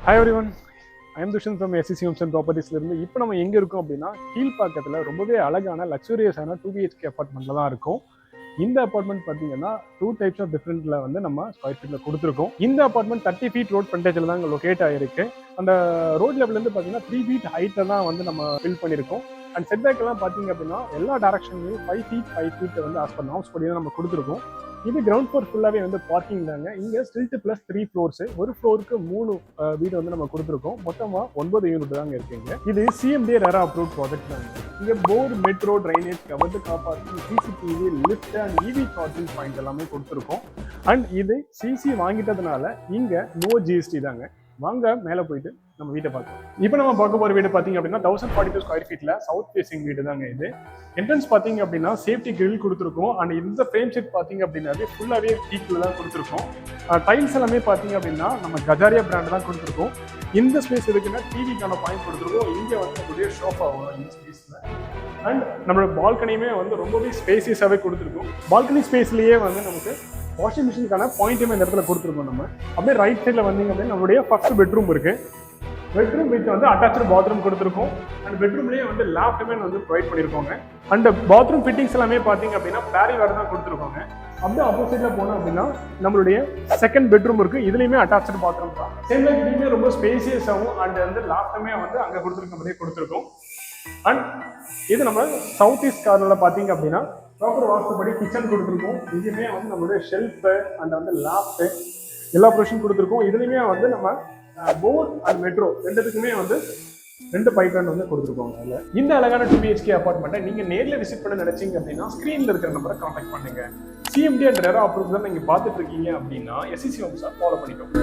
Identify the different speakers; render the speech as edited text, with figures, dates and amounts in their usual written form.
Speaker 1: Hi everyone, I am Dushan from SCC Homes and Properties. இப்போ நம்ம எங்க இருக்கோம் அப்படின்னா கீழ்பாக்கத்துல ரொம்பவே அழகான லக்ஸூரியஸான 2BHK அபார்ட்மெண்ட்ல தான் இருக்கும். இந்த அபார்ட்மெண்ட் பார்த்தீங்கன்னா 2 டைப்ஸ் ஆஃப் டிஃபரெண்ட்ல வந்து நம்ம ஸ்கொயர் ஃபீட்ல கொடுத்துருக்கோம். இந்த அபார்ட்மெண்ட் 30 ஃபீட் ரோட் ஃப்ரண்டேஜ்ல தான் லொகேட் ஆயிருக்கு. அந்த ரோட் லெவல்ல இருந்து பார்த்தீங்கன்னா 3 ஃபீட் ஹைட்ல தான் வந்து நம்ம ஃபில் பண்ணியிருக்கோம். அண்ட் செட்பேக் எல்லாம் பார்த்தீங்க அப்படின்னா எல்லா டைரக்ஷன்லையும் 5 ஃபீட் வந்து ஆஸ் பர் நார்ம்ஸ் படி நம்ம கொடுத்துருக்கோம். இது கிரவுண்ட் ஃப்ளோர் ஃபுல்லாகவே வந்து பார்க்கிங் தாங்க. இங்கே ஸ்டில்ட் ப்ளஸ் 3 ஃப்ளோர்ஸ், ஒரு ஃப்ளோருக்கு 3 வீடு வந்து நம்ம கொடுத்துருக்கோம். மொத்தமாக 9 யூனிட் தாங்க இருக்குங்க. இது CMD ரெரா அப்ரூவ் ப்ராஜெக்ட் தாங்க. இங்கே board, metro, drainage, covered car parking, CCTV, lift and EV charging point எல்லாமே கொடுத்துருக்கோம். அண்ட் இது CC வாங்கிட்டதுனால இங்கே நோ GST தாங்க. வாங்க மேலே போயிட்டு நம்ம வீட்டை பார்க்கலாம். இப்போ நம்ம பார்க்க போகிற வீடு பார்த்தீங்க அப்படின்னா 1042 ஸ்கொயர் ஃபீட்டில் சவுத் ஃபேசிங் வீடு தாங்க இது. என்ட்ரன்ஸ் பார்த்தீங்க அப்படின்னா சேஃப்டி கிரில் கொடுத்துருக்கோம். அண்ட் இந்த ஃப்ரேம் செட் பார்த்தீங்க அப்படின்னாவே ஃபுல்லாகவே டீக்கில் தான் கொடுத்துருக்கோம். டைல்ஸ் எல்லாமே பார்த்தீங்க அப்படின்னா நம்ம கஜாரியா பிராண்ட் தான் கொடுத்துருக்கோம். இந்த ஸ்பேஸ் இருக்குன்னா டிவிக்கான பாயிண்ட் கொடுத்துருக்கோம். இங்கே வந்து நம்மளுடைய ஷோஃபா வரும் இந்த ஸ்பேஸில். அண்ட் நம்மளோட பால்கனியுமே வந்து ரொம்பவே ஸ்பேசியஸாகவே கொடுத்துருக்கோம். பால்கனி ஸ்பேஸ்லேயே வந்து நமக்கு வாஷிங் மிஷினுக்கான பாயிண்ட்டுமே இந்த இடத்துல கொடுத்துருக்கோம். நம்ம அப்படியே ரைட் சைடில் வந்தீங்க அப்படின்னா நம்மளுடைய ஃபர்ஸ்ட் பெட்ரூம் இருக்கு. பெட்ரூம் வித் வந்து அட்டாச்சு பாத்ரூம் கொடுத்துருக்கோம். அண்ட் பெட்ரூம்லேயே வந்து லேப்டாமே வந்து ப்ரொவைட் பண்ணியிருக்கோங்க. அண்ட் பாத்ரூம் ஃபிட்டிங்ஸ் எல்லாமே பார்த்தீங்க அப்படின்னா பேரி வேறு தான் கொடுத்துருக்கோங்க. அப்படியே ஆப்போசிட்ல போனோம் அப்படின்னா நம்மளுடைய செகண்ட் பெட்ரூம் இருக்கு. இதுலயுமே அட்டாச்சு பாத்ரூம் தான். சேம் லைக் இதுவுமே ரொம்ப ஸ்பேசியஸாகவும் அண்ட் வந்து லேப்டாமே வந்து அங்கே கொடுத்துருக்க மாதிரியே கொடுத்துருக்கோம். அண்ட் இது நம்ம சவுத் ஈஸ்ட் கார்னரில் பார்த்தீங்க அப்படின்னா ப்ராப்பர் வாஸ்துபடி கிச்சன் கொடுத்துருக்கோம். இதுவுமே வந்து நம்மளுடைய ஷெல்ஃபு அண்ட் வந்து லேப்டு எல்லா ப்ரொவிஷன் கொடுத்துருக்கோம். இதுலையுமே வந்து நம்ம போர் அண்ட் மெட்ரோ ரெண்டுத்துக்குமே வந்து 2 பைப்லைன் வந்து கொடுத்துருக்கோங்க. அதில் இந்த அழகான 2BHK அபார்ட்மெண்ட்டை நீங்கள் நேரில் விசிட் பண்ண நினைச்சீங்க அப்படின்னா ஸ்க்ரீனில் இருக்கிற நம்பரை கான்டாக்ட் பண்ணுங்க. CMD அண்ட் ரெரா அப்ரூவ் தான் நீங்கள் பார்த்துட்டு இருக்கீங்க அப்படின்னா SCC ஹோம்ஸை ஃபாலோ பண்ணிக்கோங்க.